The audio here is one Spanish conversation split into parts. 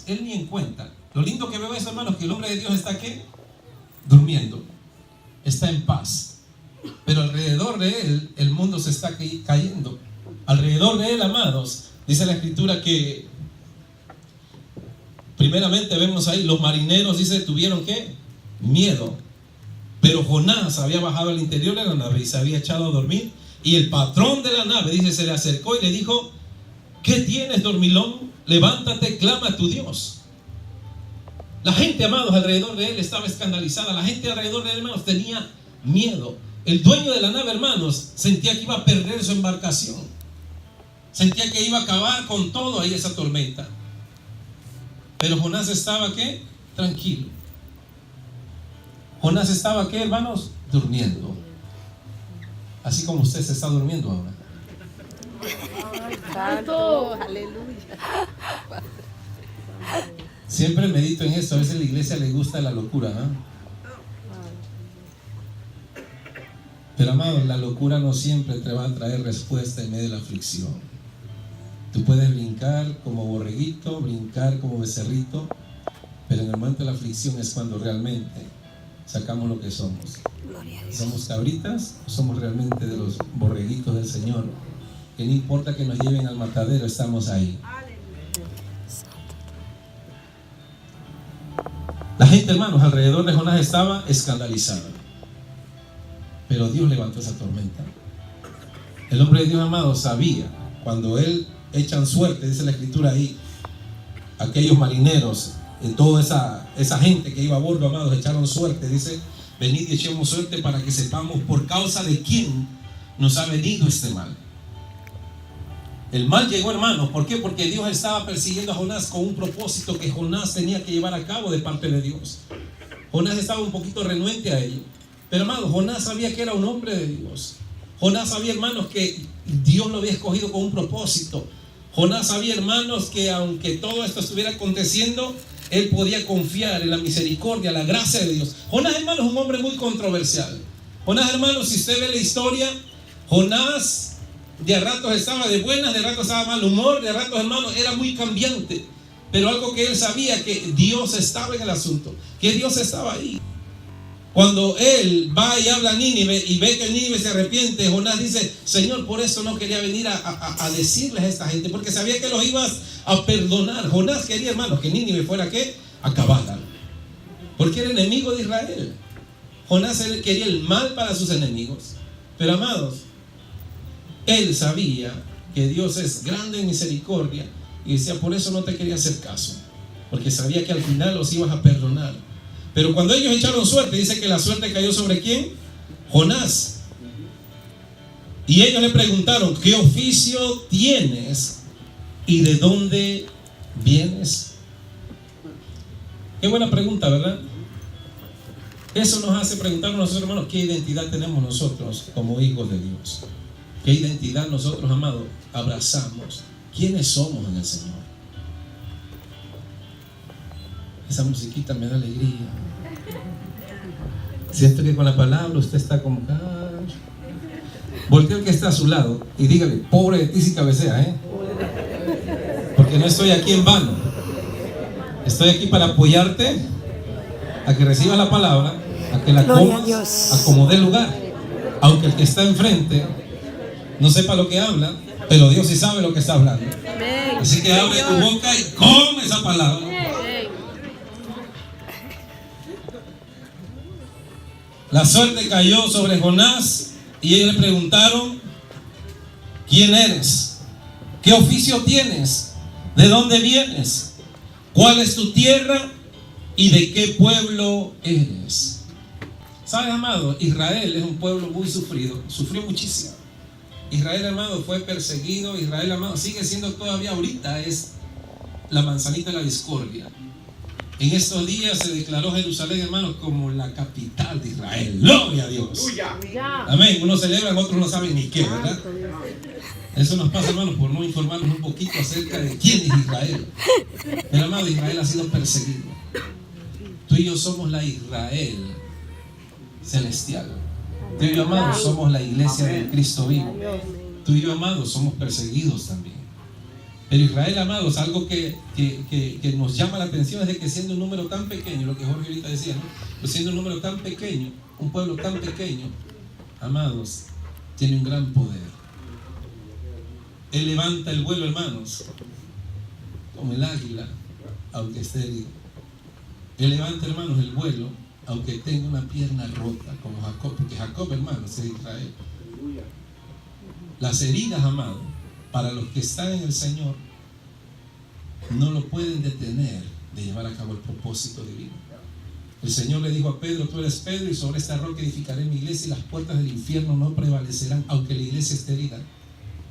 él ni en cuenta. Lo lindo que veo es, hermanos, que el hombre de Dios está ¿qué? Durmiendo, está en paz, pero alrededor de él el mundo se está cayendo. Alrededor de él, amados, dice la escritura que primeramente vemos ahí, los marineros, dice, tuvieron ¿qué? Miedo. Pero Jonás había bajado al interior de la nave y se había echado a dormir. Y el patrón de la nave, dice, se le acercó y le dijo: ¿qué tienes, dormilón? Levántate, clama a tu Dios. La gente, amados, alrededor de él estaba escandalizada. La gente alrededor de él, hermanos, tenía miedo. El dueño de la nave, hermanos, sentía que iba a perder su embarcación. Sentía que iba a acabar con todo ahí esa tormenta. Pero Jonás estaba ¿qué? Tranquilo. Jonás estaba ¿qué, hermanos? Durmiendo. Así como usted se está durmiendo ahora. Santo, aleluya. Siempre medito en esto. A veces a la iglesia le gusta la locura, ¿eh? Pero, amado, la locura no siempre te va a traer respuesta en medio de la aflicción. Tú puedes brincar como borreguito, brincar como becerrito, pero en el momento de la aflicción es cuando realmente sacamos lo que somos. ¿Somos cabritas o somos realmente de los borreguitos del Señor? Que no importa que nos lleven al matadero, estamos ahí. La gente, hermanos, alrededor de Jonás estaba escandalizada. Pero Dios levantó esa tormenta. El hombre de Dios, amado, sabía, cuando él echan suerte, dice la escritura ahí, aquellos marineros, toda esa gente que iba a bordo, amados, echaron suerte. Dice: venid y echemos suerte para que sepamos por causa de quién nos ha venido este mal. El mal llegó, hermanos, ¿por qué? Porque Dios estaba persiguiendo a Jonás con un propósito que Jonás tenía que llevar a cabo de parte de Dios. Jonás estaba un poquito renuente a ello. Pero, hermanos, Jonás sabía que era un hombre de Dios. Jonás sabía, hermanos, que Dios lo había escogido con un propósito. Jonás sabía, hermanos, que aunque todo esto estuviera aconteciendo, él podía confiar en la misericordia, la gracia de Dios. Jonás, hermanos, es un hombre muy controversial. Jonás, hermanos, si usted ve la historia, Jonás de a ratos estaba de buenas, de a ratos estaba de mal humor, de a ratos, hermanos, era muy cambiante. Pero algo que él sabía, que Dios estaba en el asunto, que Dios estaba ahí. Cuando él va y habla a Nínive y ve que el Nínive se arrepiente, Jonás dice: Señor, por eso no quería venir a decirles a esta gente, porque sabía que los ibas a perdonar. Jonás quería, hermanos, que Nínive fuera ¿qué? Acabada, porque era enemigo de Israel. Jonás quería el mal para sus enemigos. Pero, amados, él sabía que Dios es grande en misericordia y decía: por eso no te quería hacer caso, porque sabía que al final los ibas a perdonar. Pero cuando ellos echaron suerte, dice que la suerte cayó sobre ¿quién? Jonás. Y ellos le preguntaron: ¿qué oficio tienes y de dónde vienes? Qué buena pregunta, ¿verdad? Eso nos hace preguntarnos nosotros, hermanos, ¿qué identidad tenemos nosotros como hijos de Dios? ¿Qué identidad nosotros, amados, abrazamos? ¿Quiénes somos en el Señor? Esa musiquita me da alegría. Siento que con la palabra usted está como... Voltea al que está a su lado y dígale: pobre de ti si cabecea, ¿eh? Porque no estoy aquí en vano. Estoy aquí para apoyarte a que recibas la palabra, a que la comas, a como dé lugar. Aunque el que está enfrente no sepa lo que habla, pero Dios sí sabe lo que está hablando. Así que abre tu boca y come esa palabra. La suerte cayó sobre Jonás y ellos le preguntaron: ¿quién eres? ¿Qué oficio tienes? ¿De dónde vienes? ¿Cuál es tu tierra? ¿Y de qué pueblo eres? ¿Sabes, amado? Israel es un pueblo muy sufrido, sufrió muchísimo. Israel, amado, fue perseguido. Israel, amado, sigue siendo todavía ahorita, es la manzanita de la discordia. En estos días se declaró Jerusalén, hermanos, como la capital de Israel. ¡Gloria a Dios! Amén. Unos celebran, otros no saben ni qué, ¿verdad? Eso nos pasa, hermanos, por no informarnos un poquito acerca de quién es Israel. Pero, amado, Israel ha sido perseguido. Tú y yo somos la Israel celestial. Tú y yo, amados, somos la iglesia del Cristo vivo. Tú y yo, amados, somos perseguidos también. Pero Israel, amados, algo que nos llama la atención es de que siendo un número tan pequeño, lo que Jorge ahorita decía, ¿no? Pues siendo un número tan pequeño, un pueblo tan pequeño, amados, tiene un gran poder. Él levanta el vuelo, hermanos, como el águila, aunque esté herido. Él levanta, hermanos, el vuelo, aunque tenga una pierna rota, como Jacob, porque Jacob, hermanos, es de Israel. Las heridas, amados, para los que están en el Señor, no lo pueden detener de llevar a cabo el propósito divino. El Señor le dijo a Pedro: tú eres Pedro, y sobre esta roca edificaré mi iglesia, y las puertas del infierno no prevalecerán, aunque la iglesia esté herida.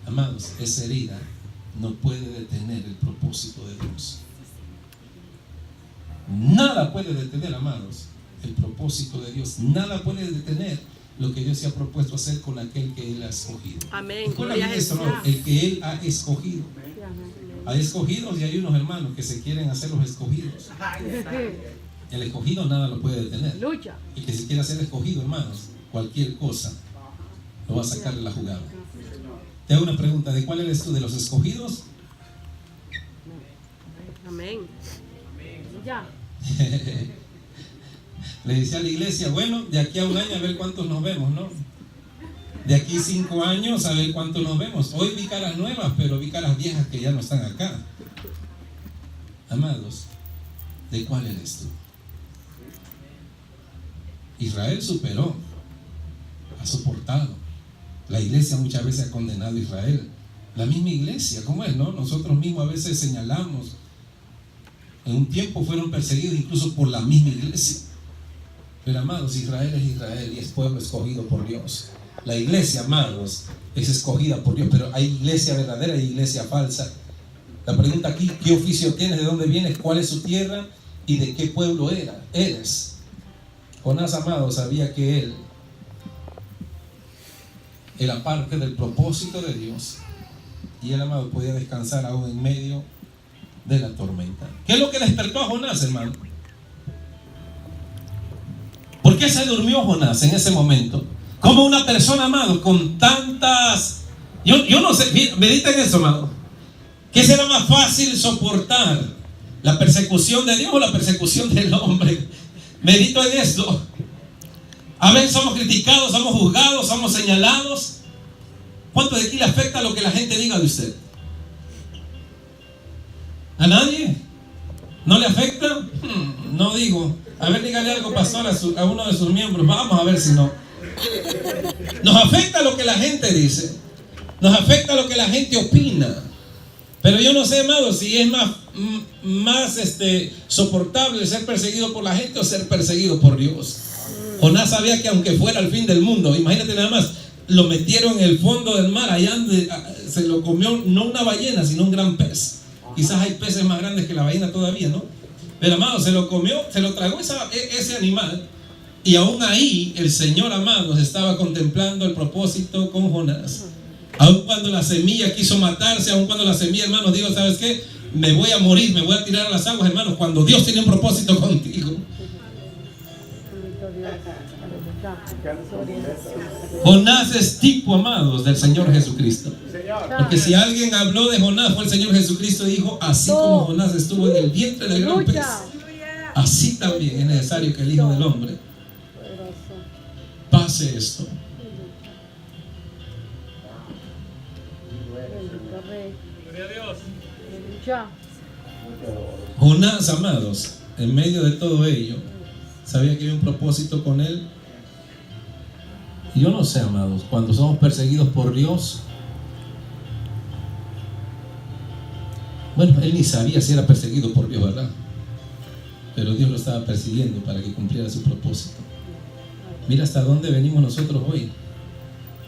Amados, esa herida no puede detener el propósito de Dios. Nada puede detener, amados, el propósito de Dios. Nada puede detener lo que Dios se ha propuesto hacer con aquel que Él ha escogido. Amén. Esto, ¿no? El que Él ha escogido. Hay escogidos y hay unos hermanos que se quieren hacer los escogidos. El escogido nada lo puede detener. El que se quiere hacer escogido, hermanos, cualquier cosa lo va a sacar de la jugada. Te hago una pregunta: ¿de cuál eres tú? ¿De los escogidos? Amén. Ya. Le decía a la iglesia: bueno, de aquí a un año a ver cuántos nos vemos, ¿no? De aquí 5 años a ver cuántos nos vemos. Hoy vi caras nuevas, pero vi caras viejas que ya no están acá. Amados, ¿de cuál eres tú? Israel superó, ha soportado. La iglesia muchas veces ha condenado a Israel. La misma iglesia, ¿cómo es, no? Nosotros mismos a veces señalamos. En un tiempo fueron perseguidos incluso por la misma iglesia. Pero, amados, Israel es Israel y es pueblo escogido por Dios. La iglesia, amados, es escogida por Dios, pero hay iglesia verdadera y iglesia falsa. La pregunta aquí: ¿qué oficio tienes? ¿De dónde vienes? ¿Cuál es su tierra? ¿Y de qué pueblo eres? Jonás, amados, sabía que él era parte del propósito de Dios, y él, amado, podía descansar aún en medio de la tormenta. ¿Qué es lo que despertó a Jonás, hermano? ¿Por qué se durmió Jonás en ese momento? Como una persona, amado, con tantas... Yo no sé, medita en eso, amado. ¿Qué será más fácil soportar? ¿La persecución de Dios o la persecución del hombre? Medito en esto. A veces somos criticados, somos juzgados, somos señalados. ¿Cuánto de aquí le afecta lo que la gente diga de usted? ¿A nadie? ¿No le afecta? No digo. A ver, dígale algo, pastor, a uno de sus miembros. Vamos a ver si no. Nos afecta lo que la gente dice. Nos afecta lo que la gente opina. Pero yo no sé, amado, si es más soportable ser perseguido por la gente o ser perseguido por Dios. Jonás sabía que aunque fuera el fin del mundo, imagínate nada más, lo metieron en el fondo del mar, allá donde se lo comió no una ballena, sino un gran pez. Quizás hay peces más grandes que la ballena todavía, ¿no? Pero, amado, se lo comió, se lo tragó ese animal. Y aún ahí el Señor, amados, estaba contemplando el propósito con Jonás. Aún cuando la semilla quiso matarse, aún cuando la semilla, hermanos, digo, ¿sabes qué? Me voy a morir, me voy a tirar a las aguas, hermanos. Cuando Dios tiene un propósito contigo. Jonás es tipo, amados, del Señor Jesucristo. Porque si alguien habló de Jonás, fue el Señor Jesucristo. Dijo: así como Jonás estuvo en el vientre del gran pez, así también es necesario que el Hijo del Hombre pase esto. Jonás, amados, en medio de todo ello, sabía que había un propósito con él. Y yo no sé, amados, cuando somos perseguidos por Dios, bueno, él ni sabía si era perseguido por Dios, ¿verdad? Pero Dios lo estaba persiguiendo para que cumpliera su propósito. Mira hasta dónde venimos nosotros hoy.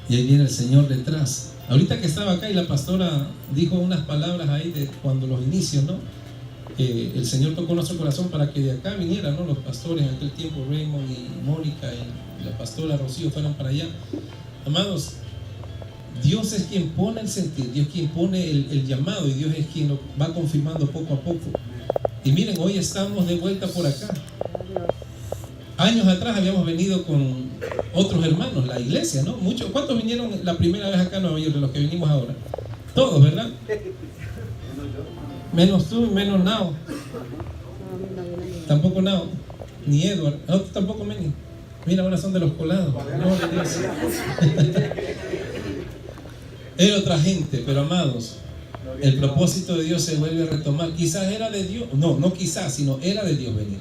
Y ahí viene el Señor detrás. Ahorita que estaba acá y la pastora dijo unas palabras ahí de cuando los inicios, ¿no? El Señor tocó nuestro corazón para que de acá vinieran, ¿no? Los pastores en aquel tiempo, Raymond y Mónica y la pastora Rocío fueron para allá. Amados, Dios es quien pone el sentir, Dios es quien pone el llamado, y Dios es quien lo va confirmando poco a poco. Y miren, hoy estamos de vuelta por acá. Años atrás habíamos venido con otros hermanos, la iglesia, ¿no? ¿Cuántos vinieron la primera vez acá a Nueva York de los que vinimos ahora? Todos, ¿verdad? Menos tú y menos Nao. Tampoco Nao. Ni Edward. No, tú tampoco, Meni. Mira, ahora son de los colados. Gloria a Dios. Era otra gente, pero amados, el propósito de Dios se vuelve a retomar. Quizás era de Dios. No, no quizás, sino era de Dios venir.